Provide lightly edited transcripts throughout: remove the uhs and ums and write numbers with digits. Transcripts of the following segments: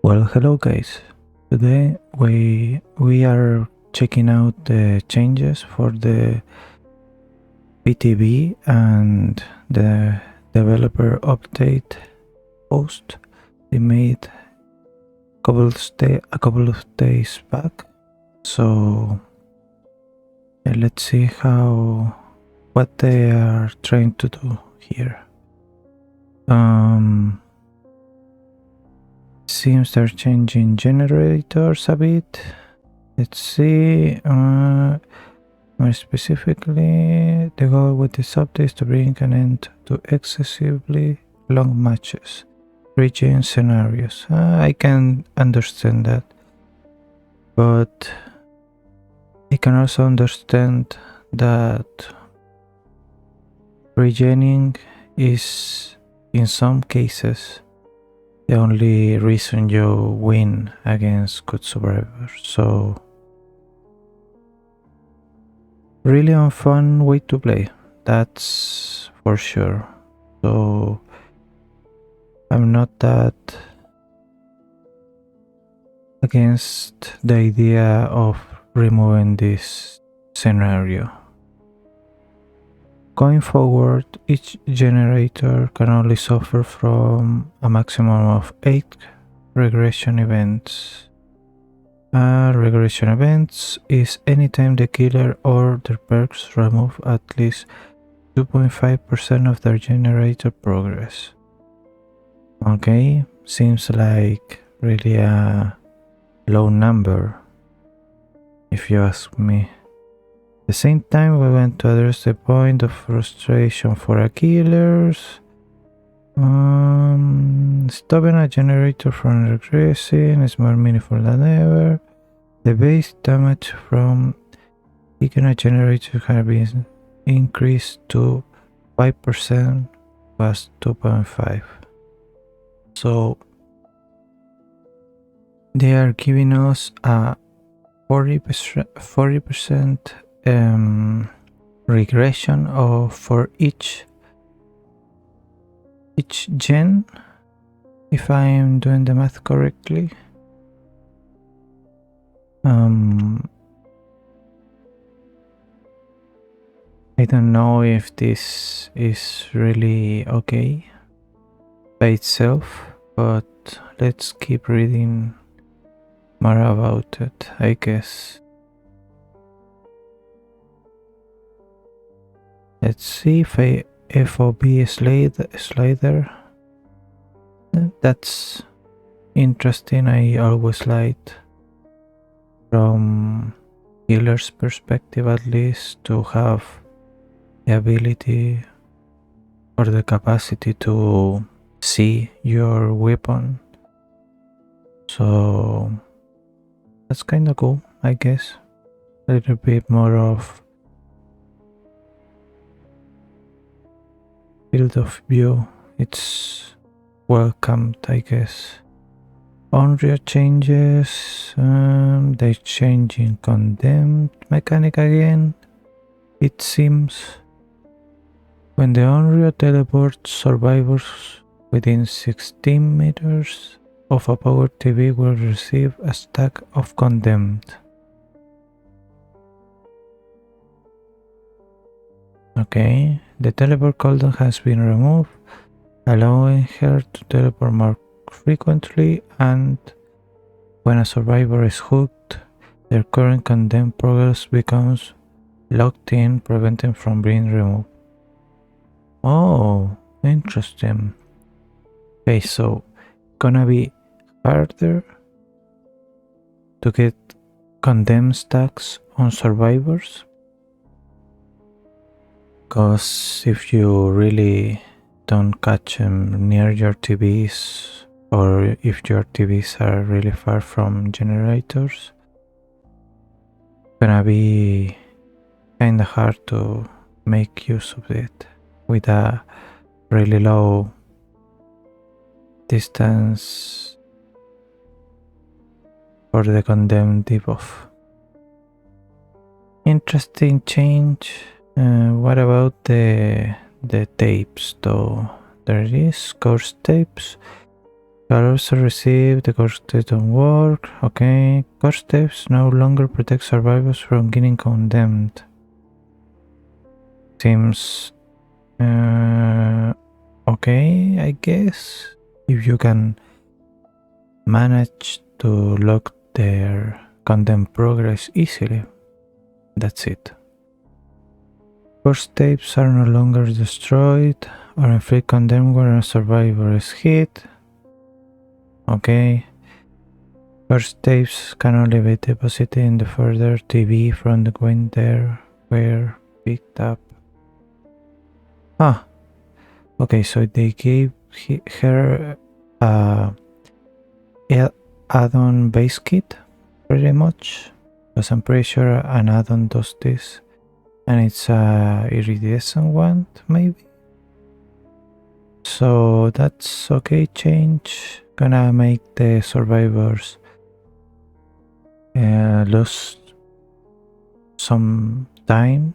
Well, hello guys. Today we are checking out the changes for the PTB and the developer update post they made a couple of days back. So let's see what they are trying to do here. Seems they're changing generators a bit. Let's see. More specifically, the goal with this update is to bring an end to excessively long matches, regen scenarios. I can understand that, but I can also understand that regening is, in some cases, the only reason you win against good survivors. So really a fun way to play, that's for sure. So I'm not that against the idea of removing this scenario. Going forward, each generator can only suffer from a maximum of 8 regression events. Regression events is anytime the killer or their perks remove at least 2.5% of their generator progress. Okay, seems like really a low number, if you ask me. At the same time, we want to address the point of frustration for our killers. Stopping a generator from regressing is more meaningful than ever. The base damage from kicking a generator has been increased to 5%, was 2.5. So they are giving us a 40% regression for each gen, if I am doing the math correctly. I don't know if this is really okay by itself, but let's keep reading more about it, I guess. Let's see if a FOB slider. That's interesting. I always liked, from killer's perspective at least, to have the ability or the capacity to see your weapon. So that's kind of cool, I guess. A little bit more of field of view. It's welcomed, I guess. Unreal changes. They're changing condemned mechanic again, it seems. When the Unreal teleports, survivors within 16 meters of a power TV will receive a stack of condemned. Okay, the teleport cooldown has been removed, allowing her to teleport more frequently, and when a survivor is hooked, their current condemned progress becomes locked in, preventing from being removed. Oh, interesting. Okay, so gonna be harder to get condemned stacks on survivors, because if you really don't catch them near your TVs, or if your TVs are really far from generators, it's gonna be kinda hard to make use of it with a really low distance for the condemned debuff. Interesting change. What about the tapes though? There is course tapes. You are also received the core steps don't work. Okay. Core steps no longer protect survivors from getting condemned. Seems okay, I guess. If you can manage to lock their condemned progress easily, that's it. Core tapes are no longer destroyed or inflict condemned when a survivor is hit. Okay. Core tapes can only be deposited in the further TV from the when they were picked up. Ah, okay, so they gave her add-on base kit, pretty much, because I'm pretty sure an add-on does this, and it's a iridescent one, maybe. So that's okay. Change gonna make the survivors lose some time,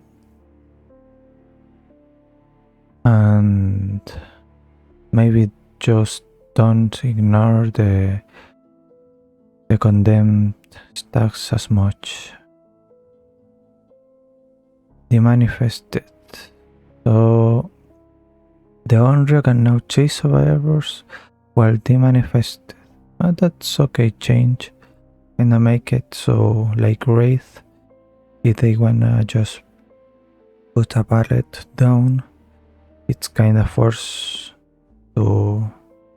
and maybe just don't ignore the condemned stacks as much. Demanifested. So the Onryo can now chase survivors while demanifested. That's okay. Change. Gonna make it so like Wraith, if they wanna just put a pallet down, it's kinda forced to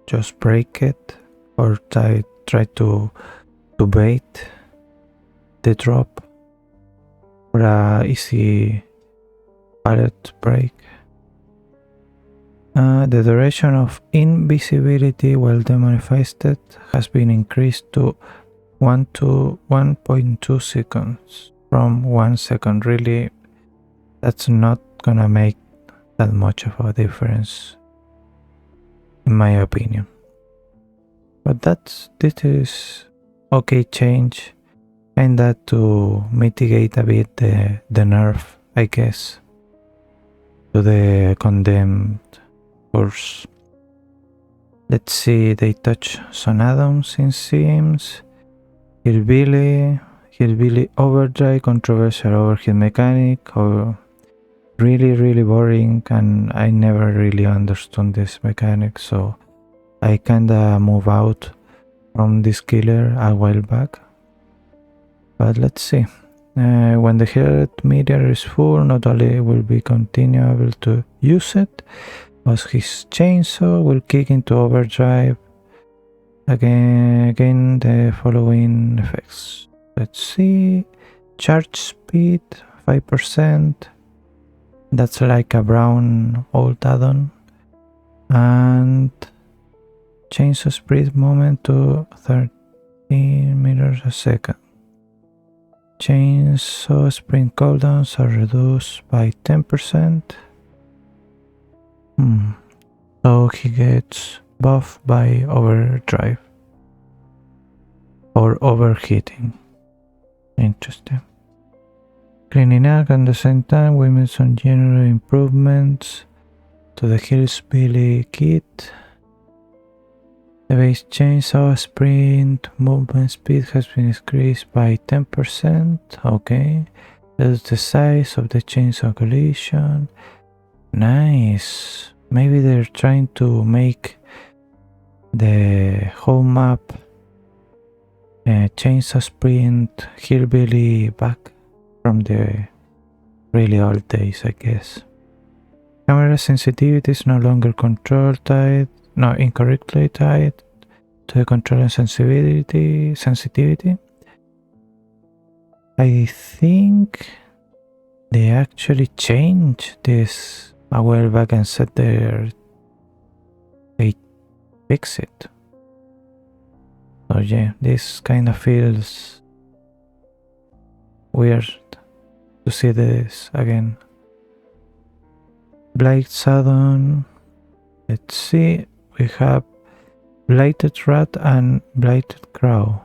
just break it or try to bait the drop for a easy pallet break. The duration of invisibility while demanifested has been increased to 1.2 seconds from 1 second. Really, that's not gonna make that much of a difference, in my opinion. But this is okay change, and that to mitigate a bit the nerf, I guess, to the condemned course. Let's see, they touch some add-ons in Sims. Hillbilly Overdrive, controversial overheat mechanic, or really boring, and I never really understood this mechanic, so I kinda move out from this killer a while back. But let's see. When the health meter is full, not only will be continuable to use it, but his chainsaw will kick into overdrive. Again the following effects. Let's see. Charge speed 5%. That's like a brown old add-on. And chainsaw speed moment to 13 meters a second. Chainsaw sprint cooldowns are reduced by 10%. So he gets buffed by overdrive or overheating. Interesting. Cleaning up at the same time, we made some general improvements to the Hillbilly kit. The base chainsaw sprint movement speed has been increased by 10%. Okay. That's the size of the chainsaw collision. Nice. Maybe they're trying to make the whole map chainsaw sprint Hillbilly back from the really old days, I guess. Camera sensitivity is no longer incorrectly tied to the controller sensitivity. I think they actually changed this a while back and said they fix it. So yeah, this kind of feels weird to see this again. Blight Saddon. Let's see. We have Blighted Rat and Blighted Crow.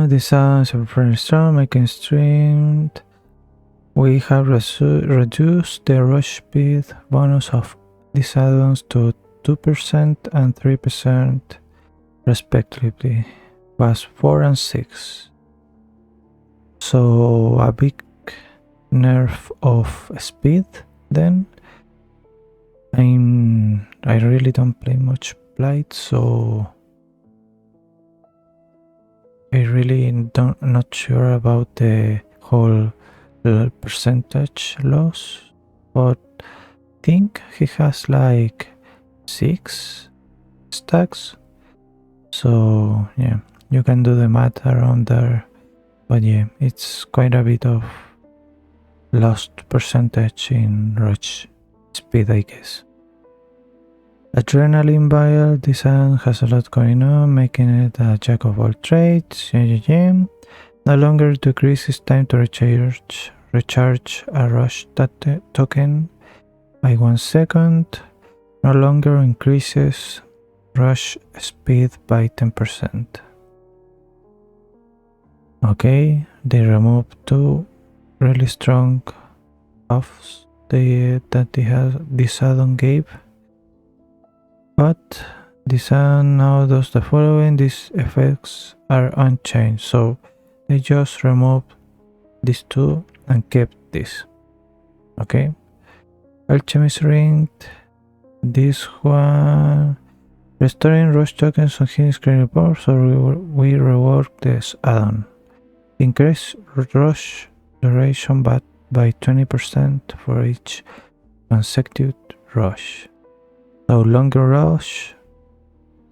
The sounds are very strong, making streamed. We have reduced the rush speed bonus of these add-ons to 2% and 3% respectively. Was 4 and 6. So a big nerf of speed then. I really don't play much Blight, so I really not sure about the whole percentage loss, but I think he has like 6 stacks, so yeah, you can do the math around there, but yeah, it's quite a bit of lost percentage in rush speed, I guess. Adrenaline Vial design has a lot going on, making it a jack of all trades. No longer decreases time to recharge a rush token by 1 second. No longer increases rush speed by 10%. Okay, they removed 2 really strong buffs that this add-on gave. But this now does the following. These effects are unchanged, so they just removed these 2 and kept this. Okay. Alchemist Ring. This one. Restoring rush tokens on his screen report, so we rework this add-on. Increase rush duration by 20% for each consecutive rush. So longer rush,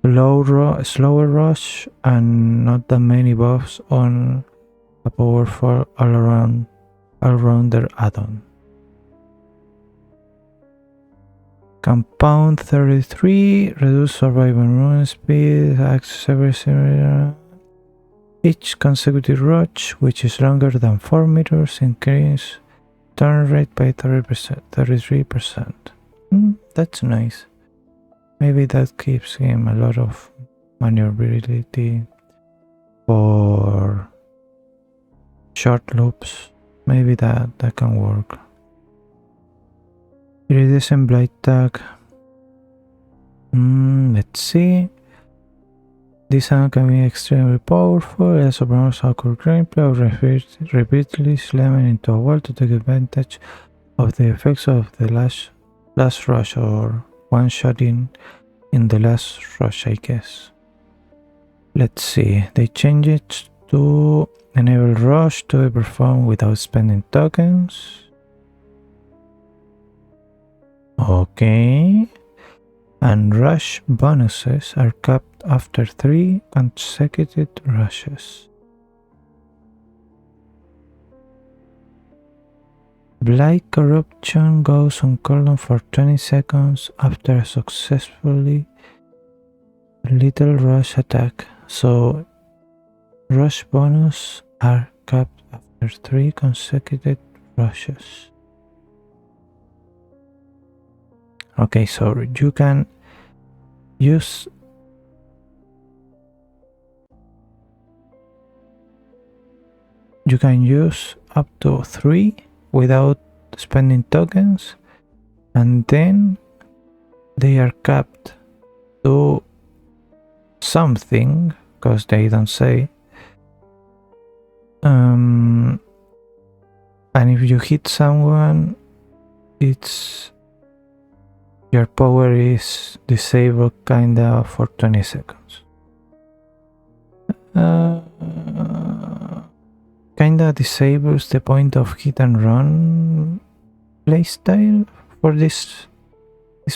slower rush, and not that many buffs on a powerful all-rounder add-on. Compound 33, reduce survival rune speed, access every similar. Each consecutive rush, which is longer than 4 meters, increase turn rate by 33%. That's nice. Maybe that gives him a lot of maneuverability for short loops. Maybe that can work. Iridescent Blight tag. Let's see. This sound can be extremely powerful. It also promotes hardcore gameplay of repeatedly slamming into a wall to take advantage of the effects of the last rush, or one-shotting in the last rush, I guess. Let's see. They changed it to enable rush to be performed without spending tokens. Okay. And rush bonuses are capped after 3 consecutive rushes. Blight Corruption goes on cooldown for 20 seconds after a successfully little rush attack. So rush bonus are capped after 3 consecutive rushes. Okay, so you can use up to 3 without spending tokens, and then they are capped to something, because they don't say. And if you hit someone, it's your power is disabled kinda for 20 seconds. Kinda disables the point of hit and run playstyle for this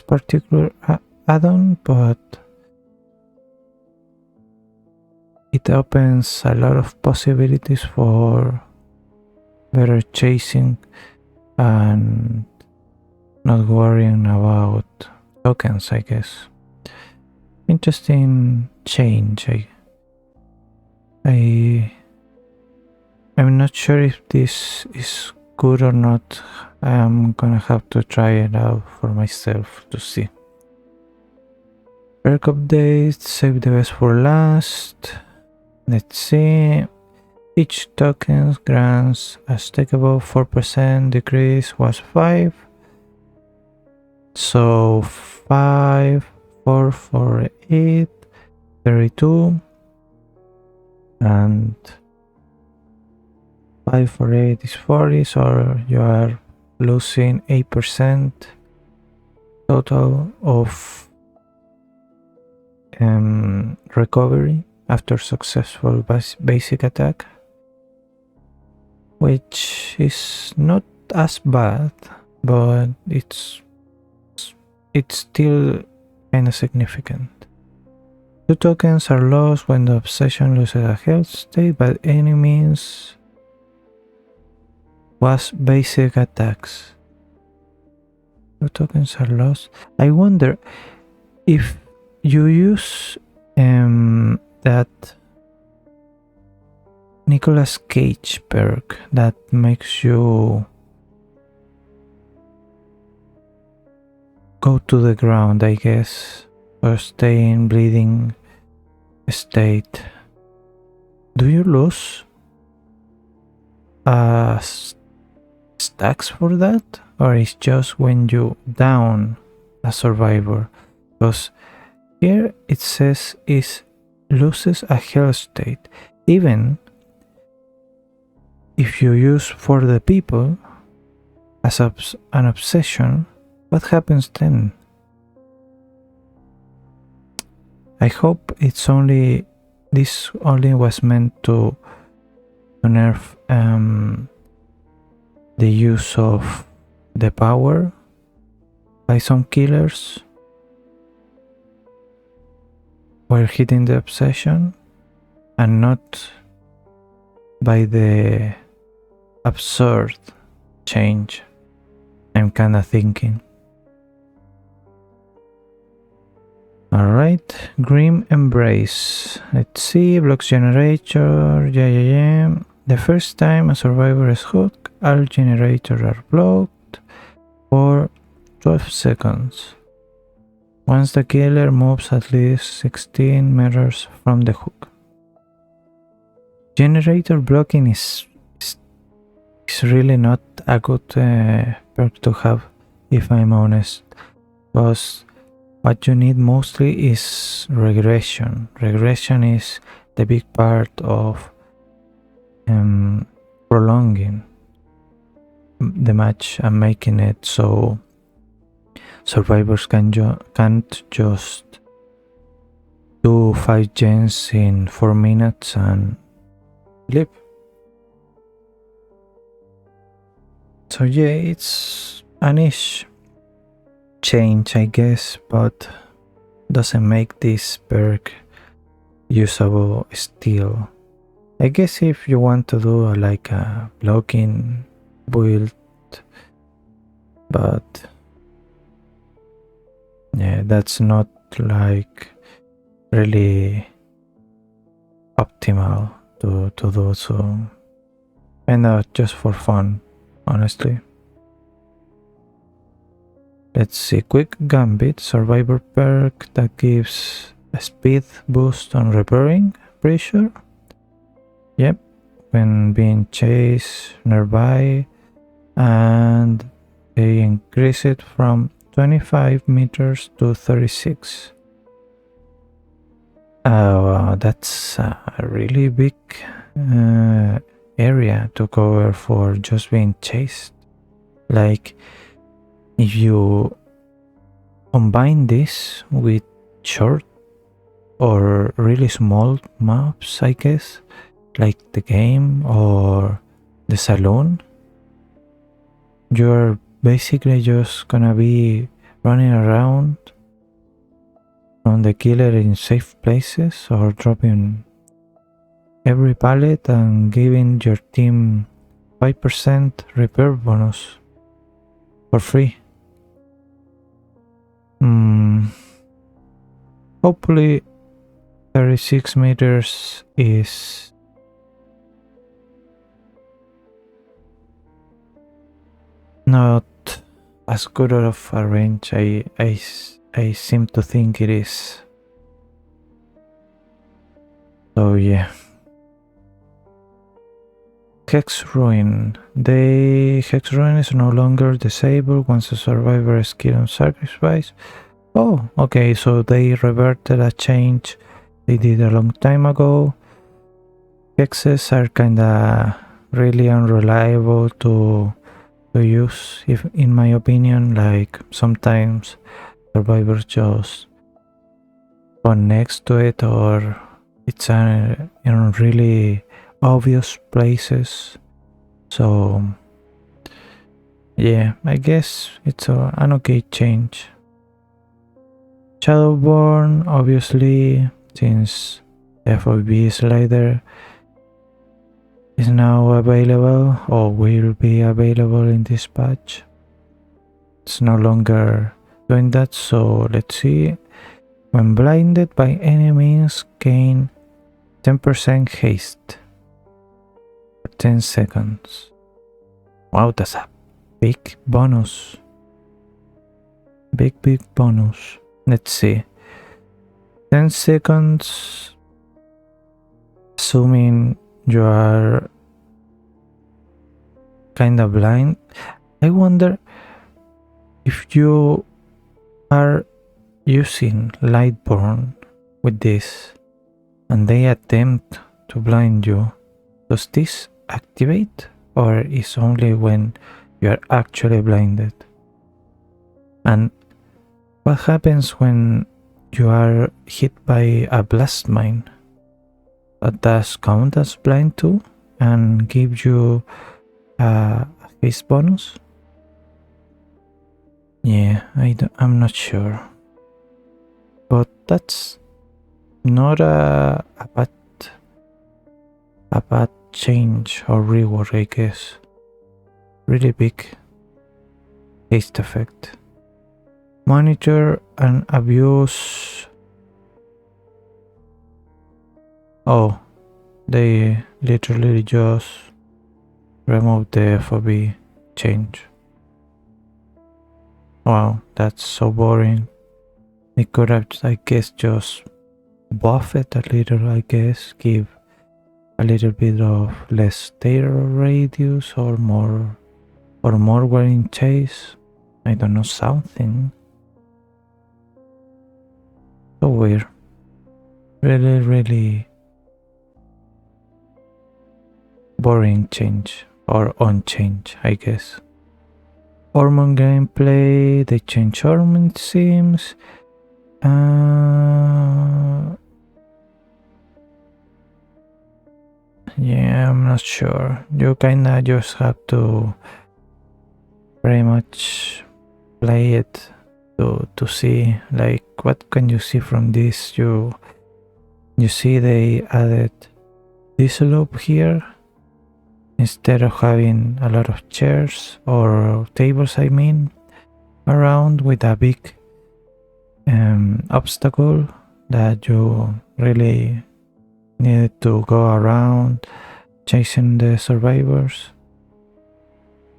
particular add-on, but it opens a lot of possibilities for better chasing and not worrying about tokens, I guess. Interesting change. I'm not sure if this is good or not. I'm gonna have to try it out for myself to see. Perk updates, save the best for last. Let's see. Each token grants a stackable 4% decrease was 5. So 5, 4, 4, 8, 32, and 5 for 8 is 40, so you are losing 8% total of recovery after successful basic attack, which is not as bad, but it's still kinda significant. 2 tokens are lost when the obsession loses a health state, but enemies was basic attacks. 2 tokens are lost. I wonder if you use that Nicolas Cage perk that makes you go to the ground, I guess, or stay in bleeding state. Do you lose stacks for that? Or it's just when you down a survivor? Because here it says it loses a health state. Even if you use for the people as an obsession, what happens then? I hope this only was meant to nerf the use of the power by some killers while hitting the obsession, and not by the absurd change I'm kinda thinking. Alright, Grim Embrace. Let's see, blocks generator, yeah. The first time a survivor is hooked, all generators are blocked for 12 seconds. Once the killer moves at least 16 meters from the hook. Generator blocking is really not a good perk to have, if I'm honest, because what you need mostly is regression. Regression is the big part of prolonging the match and making it so survivors can't just do 5 gens in 4 minutes and live. So yeah, it's a niche change, I guess, but doesn't make this perk usable still. I guess if you want to do like a blocking build, but yeah, that's not like really optimal to do, so and just for fun, honestly. Let's see, Quick Gambit, survivor perk that gives a speed boost on repairing, pretty sure. Yep, when being chased nearby, and they increase it from 25 meters to 36. That's a really big area to cover for just being chased. Like, if you combine this with short or really small maps, I guess, like the game or the saloon, you're basically just gonna be running around from the killer in safe places or dropping every pallet and giving your team 5% repair bonus for free. Hopefully 36 meters is not as good of a range I seem to think it is. So yeah. Hex Ruin. The Hex Ruin is no longer disabled once a survivor is killed on sacrifice. Oh, okay, so they reverted a change they did a long time ago. Hexes are kinda really unreliable to use, if in my opinion. Like sometimes survivors just go next to it, or it's in really obvious places. So yeah, I guess it's an okay change. Shadowborn, obviously, since FOB slider is now available, or will be available in this patch. It's no longer doing that, so let's see. When blinded by enemies, gain 10% haste for 10 seconds. Wow, that's a big bonus. Big bonus. Let's see. 10 seconds, assuming you are kind of blind. I wonder if you are using Lightborn with this and they attempt to blind you, does this activate, or is only when you are actually blinded? And what happens when you are hit by a blast mine? That does count as blind too and give you a haste bonus? Yeah, I'm not sure. But that's not a bad change or reward, I guess. Really big haste effect. Monitor and abuse. Oh, they literally just removed the FOB change. Wow, that's so boring. They could have, I guess, just buff it a little, I guess, give a little bit of less terror radius or more wearing chase. I don't know, something. So weird. Really boring change, or on-change, I guess. Hormone gameplay, they change hormone sims. Yeah, I'm not sure. You kinda just have to pretty much play it to see, like, what can you see from this. You see they added this loop here. Instead of having a lot of chairs or tables, I mean, around with a big obstacle that you really needed to go around chasing the survivors.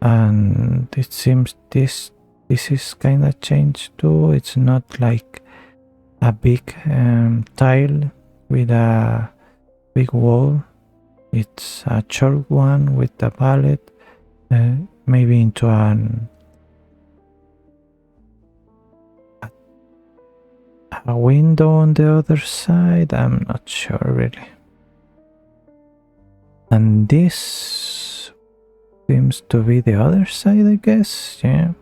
And it seems this is kind of changed too. It's not like a big tile with a big wall. It's a short one with a pallet, maybe into a window on the other side. I'm not sure really. And this seems to be the other side, I guess. Yeah,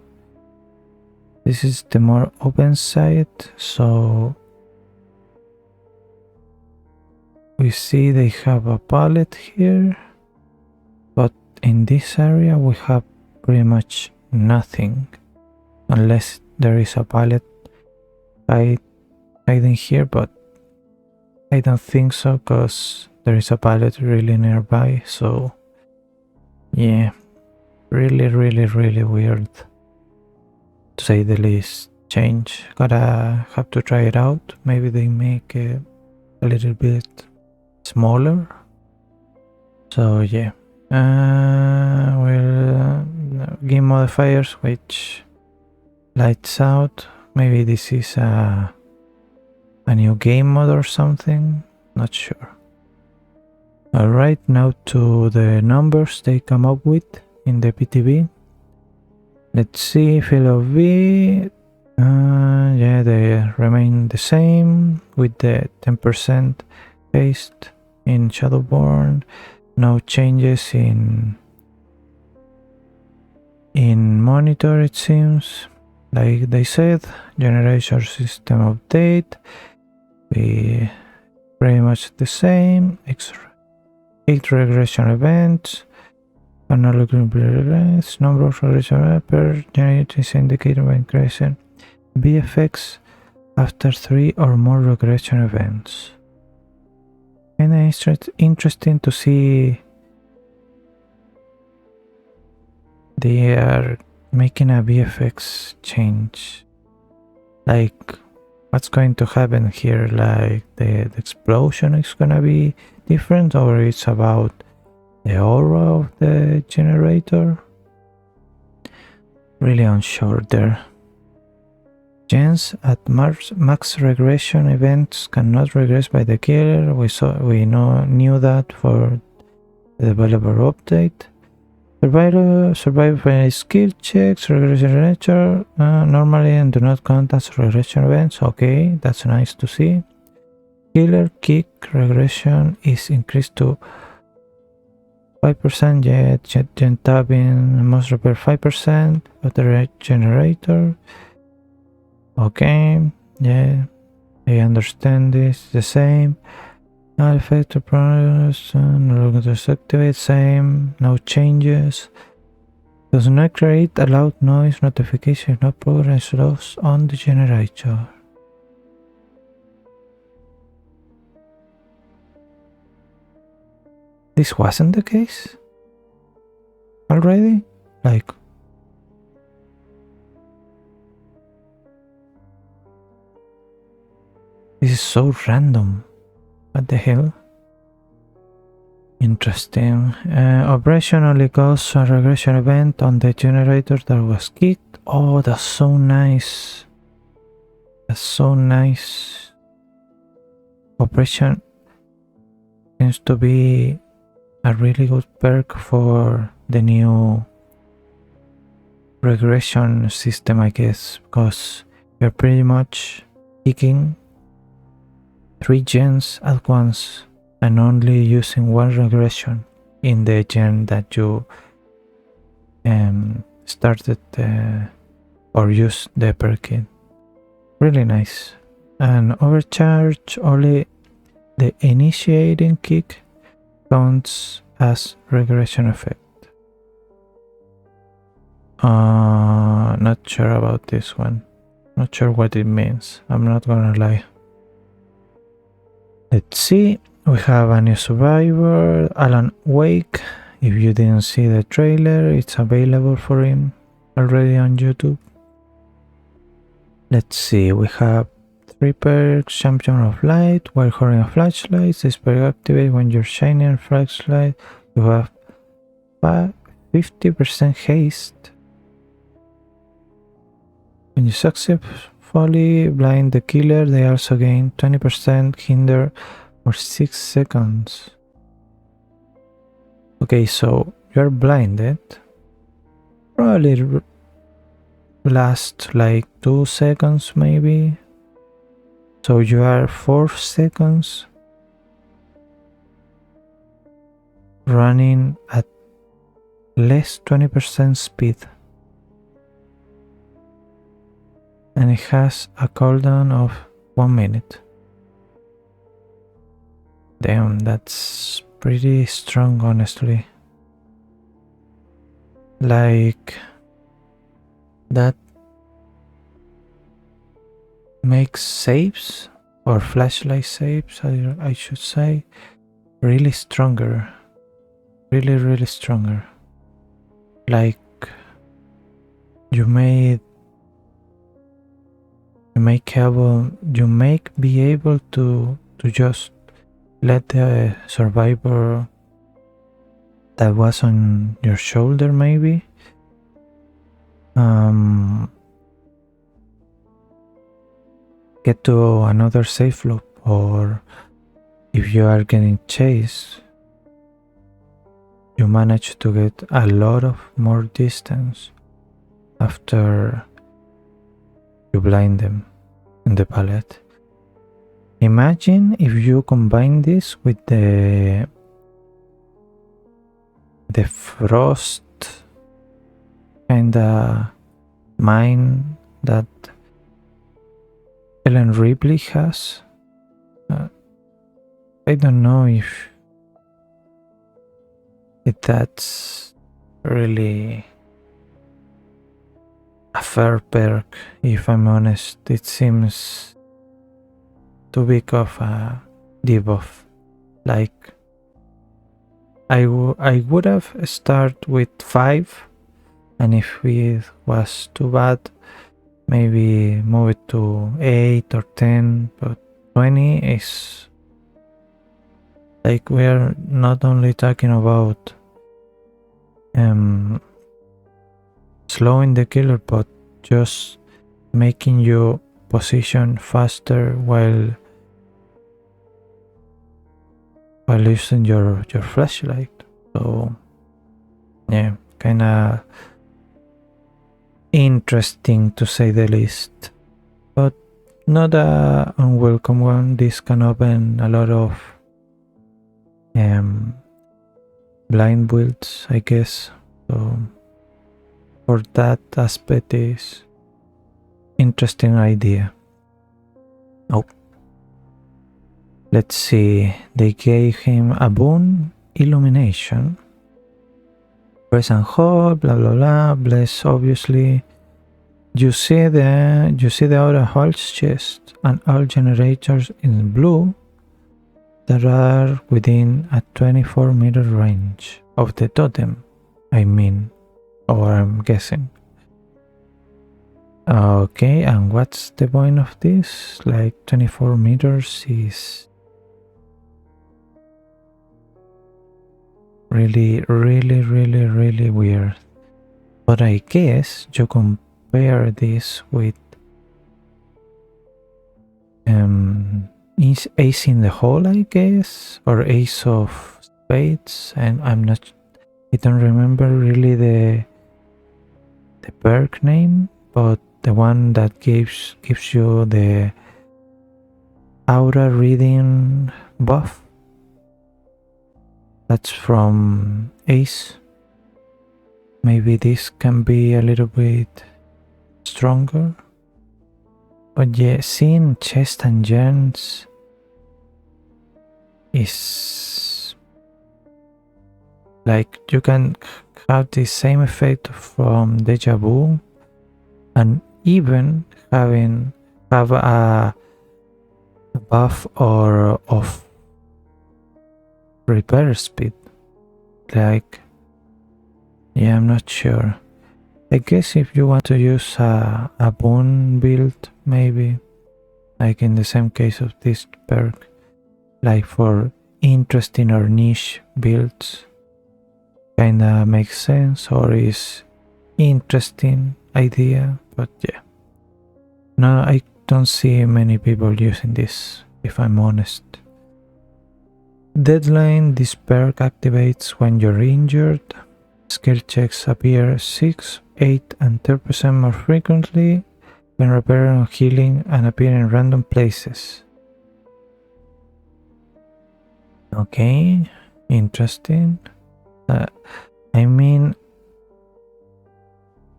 this is the more open side. So we see they have a pallet here, but in this area we have pretty much nothing, unless there is a pallet hiding here, but I don't think so, because there is a pallet really nearby. So yeah, really weird, to say the least, change. Gotta have to try it out. Maybe they make it a little bit smaller. So yeah, game modifiers, which lights out. Maybe this is a new game mode or something, not sure. Alright, now to the numbers they come up with in the PTB. Let's see, field of V. Yeah, they remain the same with the 10% paste in Shadowborn. No changes in monitor, it seems. Like they said, generation system update. We pretty much the same. 8 regression events. Analog regress. Number of regression per generator is indicated by increasing VFX after 3 or more regression events. And it's interesting to see they are making a VFX change. Like, what's going to happen here? Like, the explosion is gonna be different, or it's about the aura of the generator? Really unsure there. Gens at max regression events cannot regress by the killer. We knew that for the developer update. Survival by skill checks, regression nature, normally and do not count as regression events. Okay, that's nice to see. Killer kick regression is increased to 5%, yet gen tapping must repair 5% of the generator. Okay, yeah, I understand this. The same. No effect to progress, no longer to activate, same, no changes. Does not create a loud noise notification, no progress loss on the generator. This wasn't the case already? Like, this is so random. What the hell? Interesting. Operation only caused a regression event on the generator that was kicked. Oh, that's so nice. That's so nice. Operation seems to be a really good perk for the new regression system, I guess, because you're pretty much kicking 3 gens at once and only using 1 regression in the gen that you started or used the perk in. Really nice. And overcharge, only the initiating kick counts as regression effect. Not sure about this one. Not sure what it means. I'm not gonna lie. Let's see. We have a new survivor, Alan Wake. If you didn't see the trailer, it's available for him already on YouTube. Let's see. We have 3 perks: Champion of Light. While holding a flashlight, this perk activates when you're shining a flashlight. You have 50% haste. When you successfully blind the killer, they also gain 20% hinder for 6 seconds. Okay, so you're blinded. Probably last like 2 seconds maybe. So you are 4 seconds running at less 20% speed. And it has a cooldown of 1 minute. Damn, that's pretty strong, honestly. Like, that makes saves, or flashlight saves, I should say, really stronger. Really stronger. Like, you may be able to just let the survivor that was on your shoulder maybe get to another safe loop, or if you are getting chased, you manage to get a lot of more distance after you blind them in the palette. Imagine if you combine this with the frost kinda mine that Ellen Ripley has. I don't know if that's really a fair perk. If I'm honest, it seems too big of a debuff. Like I would have started with 5, and if it was too bad, maybe move it to 8 or 10, but 20 is like we're not only talking about slowing the killer, but just making you position faster while using your flashlight. So yeah, kinda interesting to say the least, but not a unwelcome one. This can open a lot of blind builds, I guess. So for that aspect is interesting idea. Oh, let's see. They gave him a boon, illumination. Press and hold, blah blah blah. Bless, obviously. You see the outer halls chest and all generators in blue that are within a 24-meter range of the totem. I mean, or I'm guessing. Okay, and what's the point of this? Like 24 meters is really weird. But I guess you compare this with is ace in the hole, I guess, or ace of spades, and I don't remember really the perk name, but the one that gives you the aura reading buff. That's from ace. Maybe this can be a little bit stronger. But yeah, seeing chest and gems is like you can have the same effect from deja vu, and even have a buff or of repair speed. Like, yeah, I'm not sure. I guess if you want to use a boon build, maybe, like in the same case of this perk, like for interesting or niche builds, kinda makes sense, or is interesting idea, but yeah. No, I don't see many people using this, if I'm honest. Deadline, this perk activates when you're injured. Skill checks appear 6, 8 and 10% more frequently when repairing or healing and appear in random places. Okay, interesting. I mean,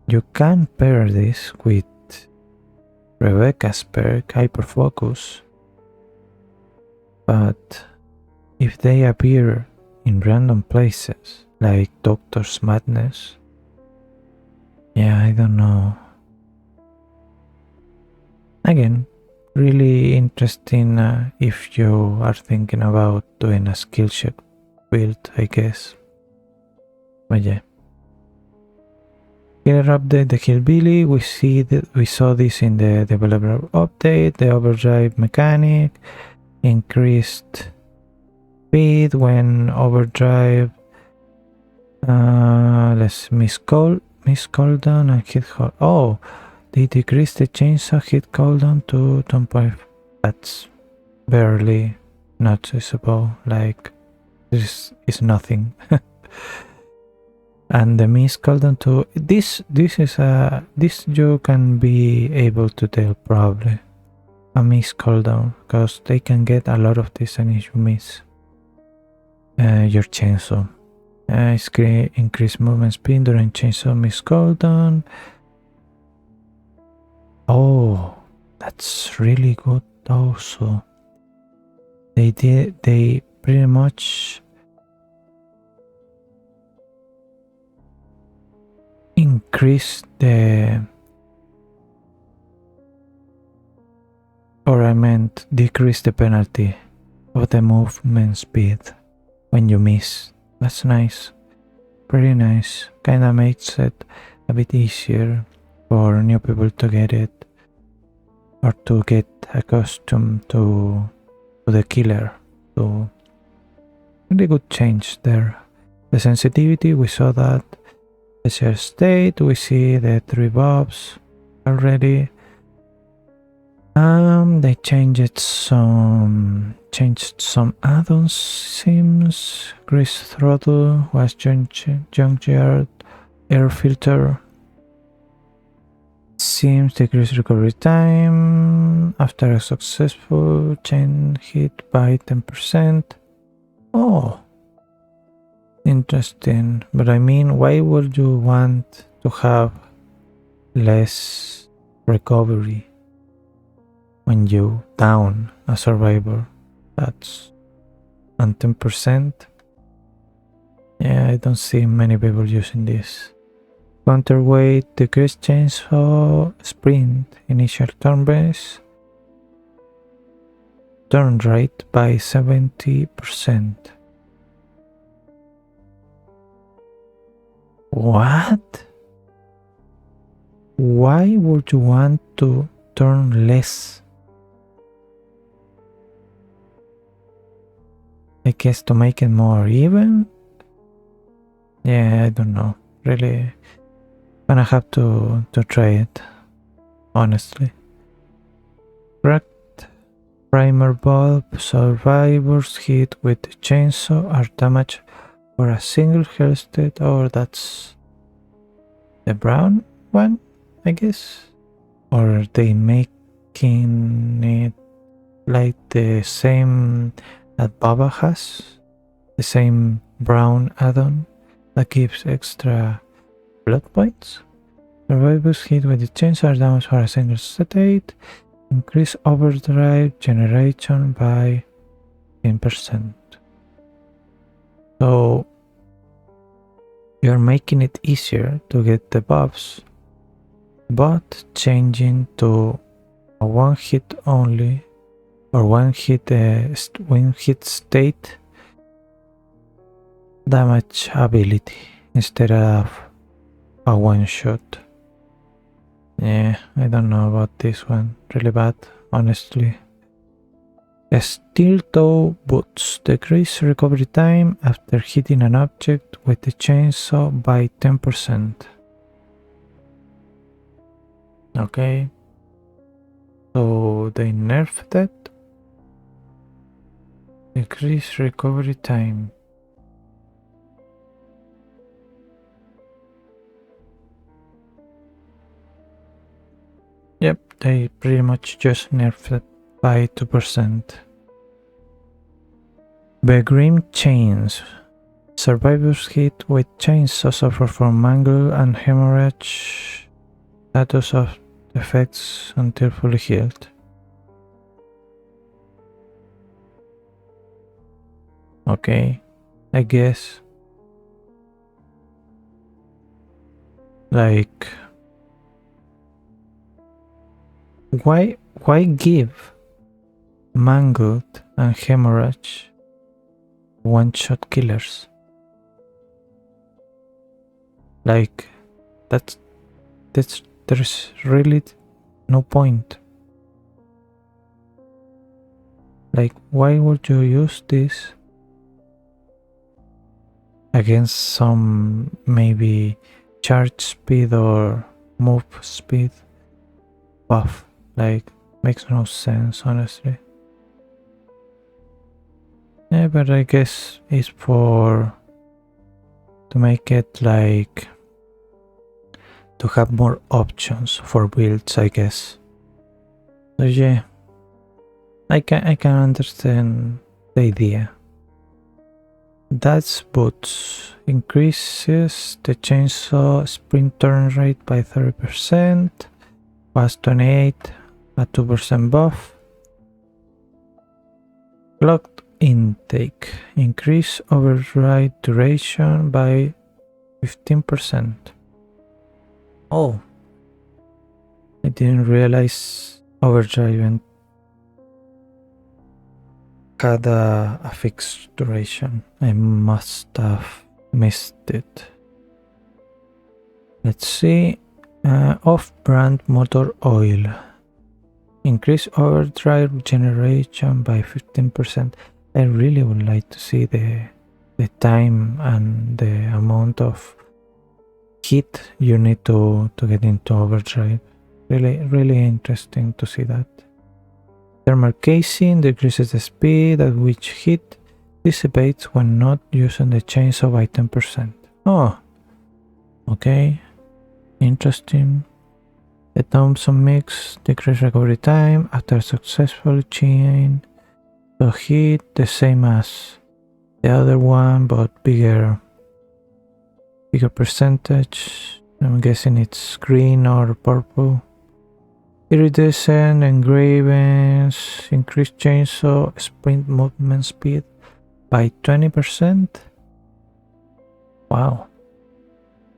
you can pair this with Rebecca's perk, Hyperfocus, but if they appear in random places, like Doctor's Madness, yeah, I don't know. Again, really interesting if you are thinking about doing a skill check build, I guess. But yeah. Killer update, the Hillbilly. We saw this in the developer update. The overdrive mechanic, increased speed when overdrive. Let's miss cooldown and hit hold. Oh, they decreased the chainsaw hit cooldown to 10.5. That's barely noticeable. Like this is nothing. And the miss cooldown too. This you can be able to tell probably a miss cooldown, because they can get a lot of this and if you miss your chainsaw. Increase movement speed during chainsaw miss cooldown. Oh, that's really good also. They pretty much increase the, or I meant decrease the penalty of the movement speed when you miss. That's nice. Pretty nice. Kinda makes it a bit easier for new people to get it, or to get accustomed to the killer. So really good change there. The sensitivity, we saw that. The share state, we see the 3 buffs already. They changed some add-ons, seems. Grease throttle was junkyard air filter. Seems decrease recovery time after a successful chain hit by 10%. Oh, interesting. But I mean, why would you want to have less recovery when you down a survivor? That's on 10%. Yeah, I don't see many people using this. Counterweight, decrease chainsaw sprint, initial turn base, turn rate by 70%. What? Why would you want to turn less? I guess to make it more even? Yeah, I don't know. Really, gonna have to try it, honestly. Cracked primer bulb. Survivors hit with chainsaw are damaged for a single health state. Oh, that's the brown one, I guess? Or are they making it like the same that Baba has? The same brown add-on that gives extra blood points? Survivors hit with the chainsaw are damaged for a single state. Increase overdrive generation by 10%. So you're making it easier to get the buffs, but changing to a one hit only, or one hit state damage ability instead of a one shot. Yeah, I don't know about this one. Really bad, honestly. Steel toe boots. Decrease recovery time after hitting an object with the chainsaw by 10%. Okay. So they nerfed it. Decrease recovery time. Yep, they pretty much just nerfed it by 2%. Begrim chains. Survivors hit with chainsaw suffer from mangle and hemorrhage. Status of effects until fully healed. Okay, I guess. Like, why give mangled and hemorrhage one-shot killers? Like, there's really no point. Like, why would you use this against some maybe charge speed or move speed buff? Like, makes no sense, honestly. Yeah, but I guess it's for to make it like to have more options for builds, I guess. So yeah, I can understand the idea. That's boots increases the chainsaw sprint turn rate by 30%, was 28, a 2% buff. Clocked intake increase override duration by 15%. Oh, I didn't realize overdrive had a fixed duration. I must have missed it. Let's see. Off-brand motor oil. Increase overdrive generation by 15%. I really would like to see the time and the amount of heat you need to get into overdrive. Really interesting to see that. Thermal casing decreases the speed at which heat dissipates when not using the chainsaw by 10%. Oh, okay, interesting. The Thompson mix decreases recovery time after successful chain. So heat the same as the other one, but bigger percentage. I'm guessing it's green or purple. Iridescent engravings increase chainsaw sprint movement speed by 20%. Wow.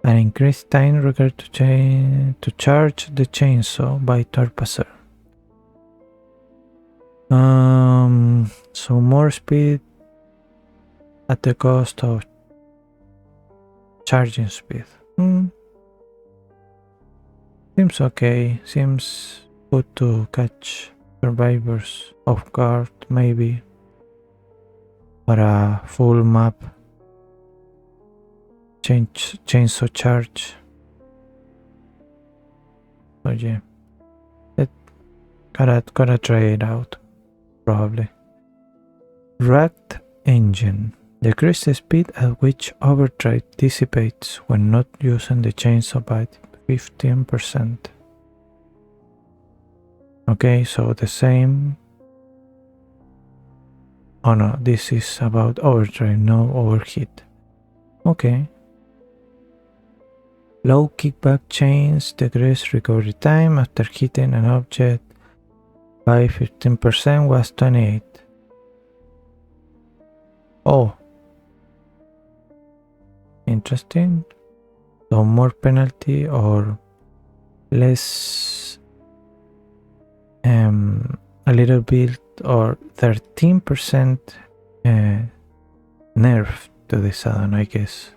And increase time required to charge the chainsaw by 12%. So more speed at the cost of charging speed. Seems okay. Seems good to catch survivors off guard, maybe. Or a full map chainsaw charge. So yeah, gotta try it out, probably. Racked engine. Decrease the speed at which overdrive dissipates when not using the chainsaw by 15%. Okay, so the same. Oh no, this is about overdrive, no overheat. Okay. Low kickback chains decrease recovery time after hitting an object by 15% was 28. Oh. Interesting. So more penalty or less, a little bit, or 13% nerf to this add-on, I guess.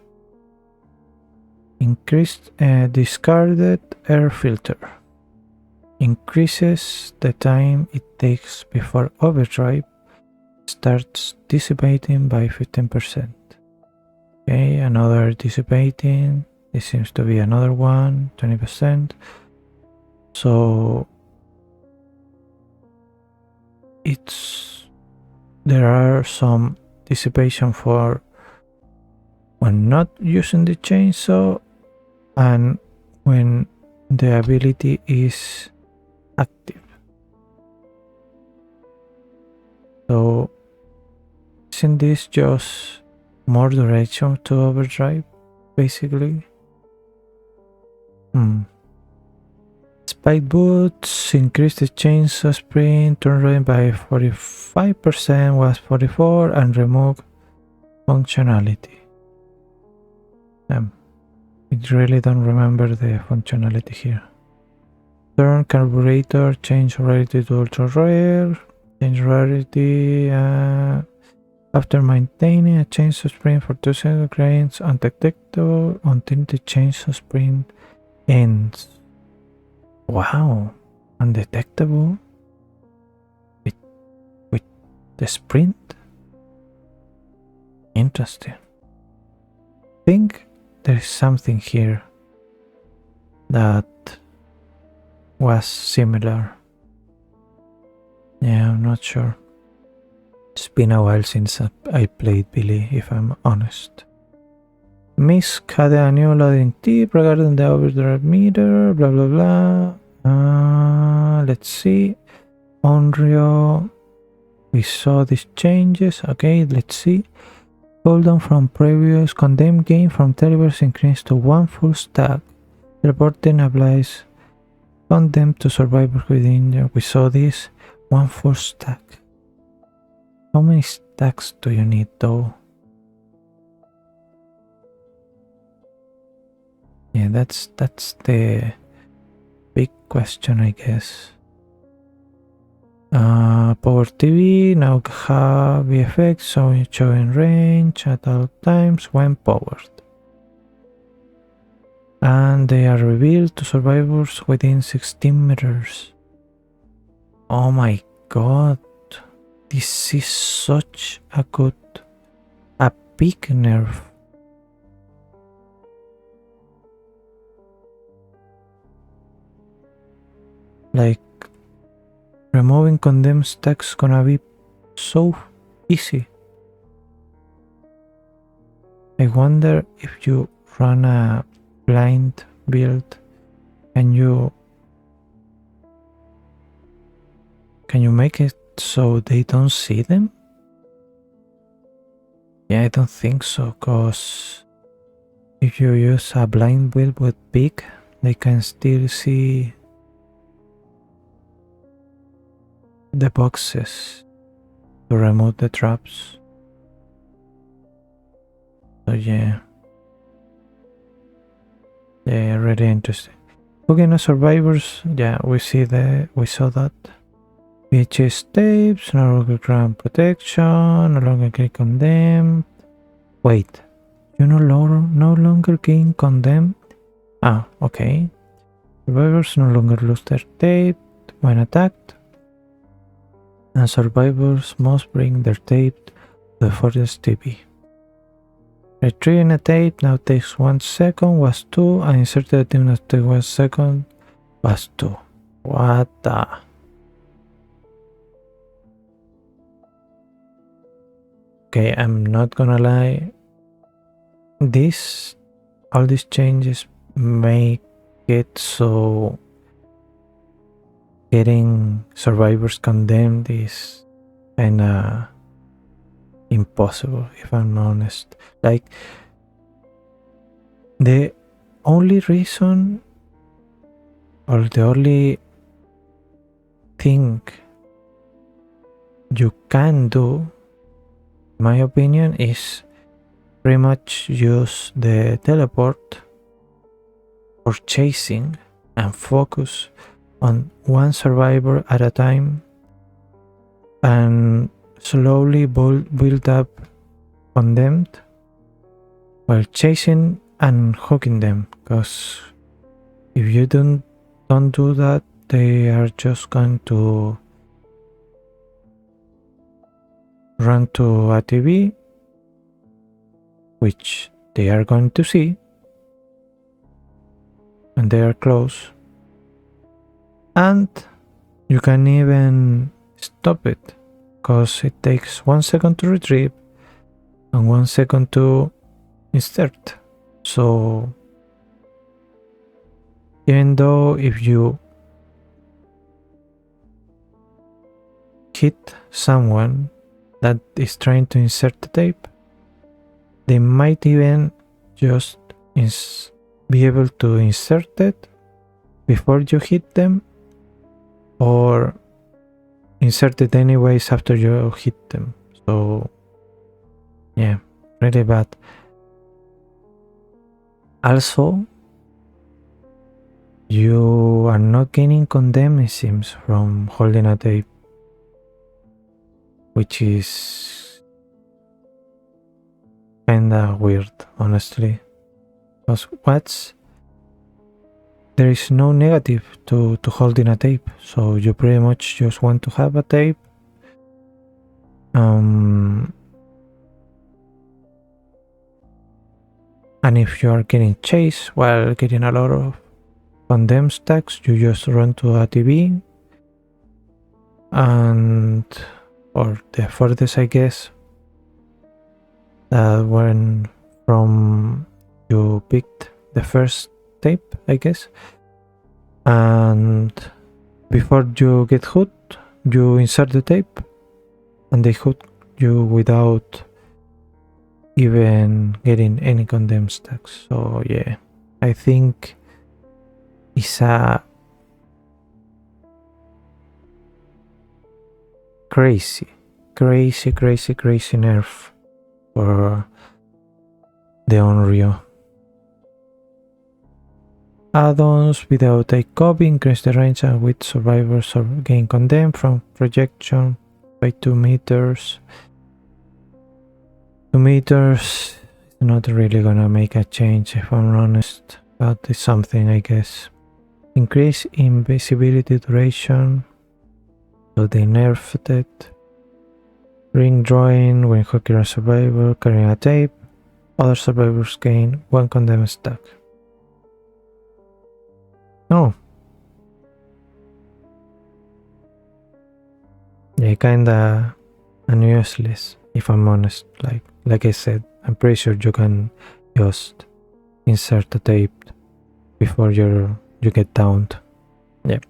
Increased discarded air filter. Increases the time it takes before overdrive starts dissipating by 15%. Okay, another dissipating. This seems to be another one, 20%. So there are some dissipation for when not using the chainsaw and when the ability is active. So isn't this just more duration to overdrive, basically? Spike boots increase the chainsaw sprint turn rate by 45%, was 44, and remove functionality. I really don't remember the functionality here. Turn carburetor, change rarity to ultra rare, change rarity after maintaining a chainsaw sprint for 2 seconds remains undetectable until the chainsaw sprint ends. Wow, undetectable with the sprint? Interesting. I think there is something here that was similar. Yeah, I'm not sure. It's been a while since I played Billy, if I'm honest. Miss had a new loading tip regarding the overdrive meter, blah blah blah. Let's see. Onryo, we saw these changes. Okay, let's see. Cooldown from previous condemned game from Televerse increased to 1 full stack. Reporting applies condemned to survivors within. We saw this. 1 full stack. How many stacks do you need though? Yeah, that's the big question, I guess. Power TV now have VFX showing range at all times when powered. And they are revealed to survivors within 16 meters. Oh my god. This is such a big nerf. Like, removing condemned stacks gonna be so easy. I wonder if you run a blind build, can you make it so they don't see them? Yeah, I don't think so, cause if you use a blind build with big, they can still see the boxes to remove the traps. So yeah, really interesting. Looking at survivors, yeah, we saw that. VHS tapes, no longer ground protection, no longer get condemned. Wait, you no longer getting condemned? Ah, okay. Survivors no longer lose their tape when attacked. And survivors must bring their tape to the furthest TV. Retrieving a tape now takes 1 second, was 2, and inserting a tape now takes 1 second, was 2. What the? Okay, I'm not gonna lie. All these changes make it so getting survivors condemned is kinda impossible, if I'm honest. Like, the only reason or the only thing you can do, in my opinion, is pretty much use the teleport for chasing and focus on one survivor at a time and slowly build up condemned while chasing and hooking them, because if you don't do that, they are just going to run to a TV, which they are going to see when they are close, and you can even stop it because it takes 1 second to retrieve and 1 second to insert. So even though if you hit someone that is trying to insert the tape, they might even just be able to insert it before you hit them, or insert it anyways after you hit them. So yeah, really bad. Also, you are not gaining condemn, it seems, from holding a tape, which is kinda weird, honestly. Because there is no negative to holding a tape, so you pretty much just want to have a tape. And if you are getting chased while getting a lot of condemned stacks, you just run to a TV, and or the furthest, I guess, that went from you picked the first tape, I guess, and before you get hooked, you insert the tape and they hook you without even getting any condemned stacks. So yeah, I think it's a crazy nerf for the Unreal. Add-ons without a copy increase the range at which survivors are getting condemned from projection by 2 meters. 2 meters is not really gonna make a change if I'm honest, but it's something I guess. Increase invisibility duration, so they nerfed it. Ring drawing when hooking a survivor carrying a tape. Other survivors gain 1 condemned stack. Oh. Yeah, kinda useless if I'm honest. Like I said, I'm pretty sure you can just insert a tape before you get downed. Yep.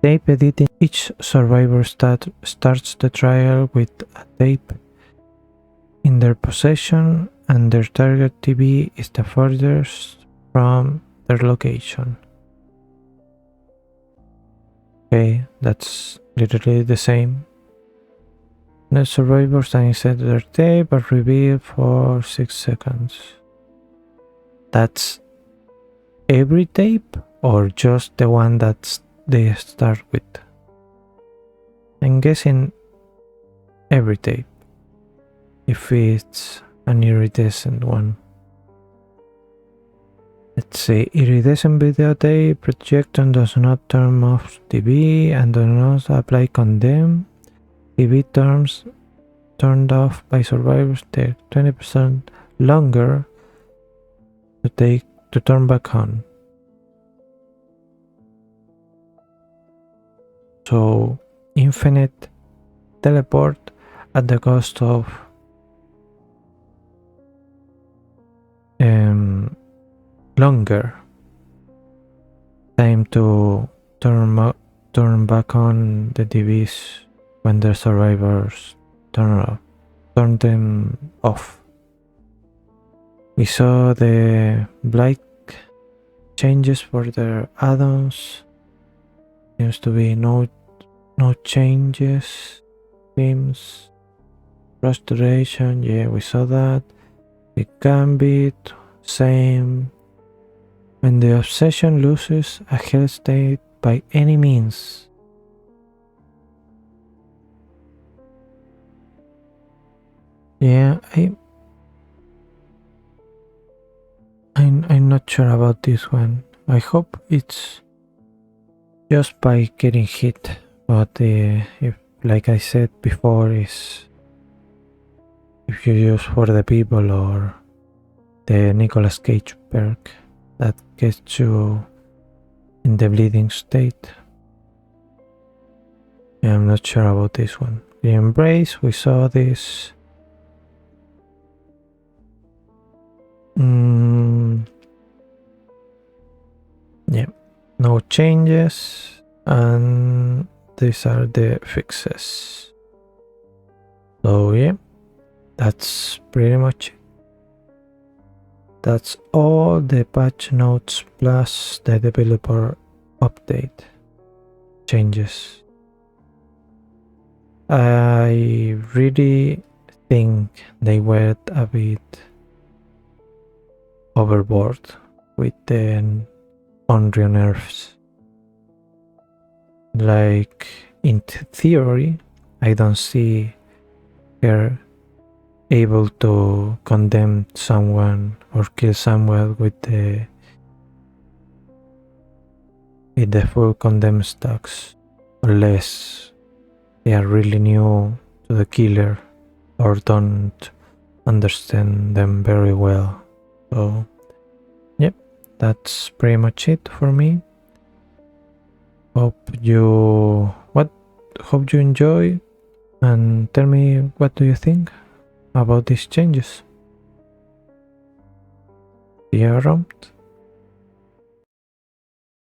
Tape editing. Each survivor starts the trial with a tape in their possession and their target TV is the furthest from their location. Okay, that's literally the same. The survivors then insert their tape are revealed for 6 seconds. That's every tape or just the one that they start with? I'm guessing every tape, if it's an iridescent one. Let's say iridescent video tape projection does not turn off TV and does not apply condemn. TV terms turned off by survivors take 20% longer to turn back on. So infinite teleport at the cost of longer time to turn back on the TVs when the survivors turn them off. We saw the black changes for their add-ons. Seems to be no changes. Themes, restoration, yeah, we saw that. The gambit, same. When the obsession loses a health state by any means. Yeah, I'm not sure about this one. I hope it's just by getting hit, but if, like I said before, is if you use for the people or the Nicolas Cage perk that gets you in the bleeding state. Yeah, I'm not sure about this one. The embrace, we saw this. Yeah, no changes, and these are the fixes. So yeah, that's pretty much it. That's all the patch notes plus the developer update changes. I really think they went a bit overboard with the Unreal nerfs. Like, in theory, I don't see her able to condemn someone or kill someone with the full condemned stacks, unless they are really new to the killer or don't understand them very well. So yep, that's pretty much it for me. Hope you enjoy, and tell me what do you think about these changes. theorem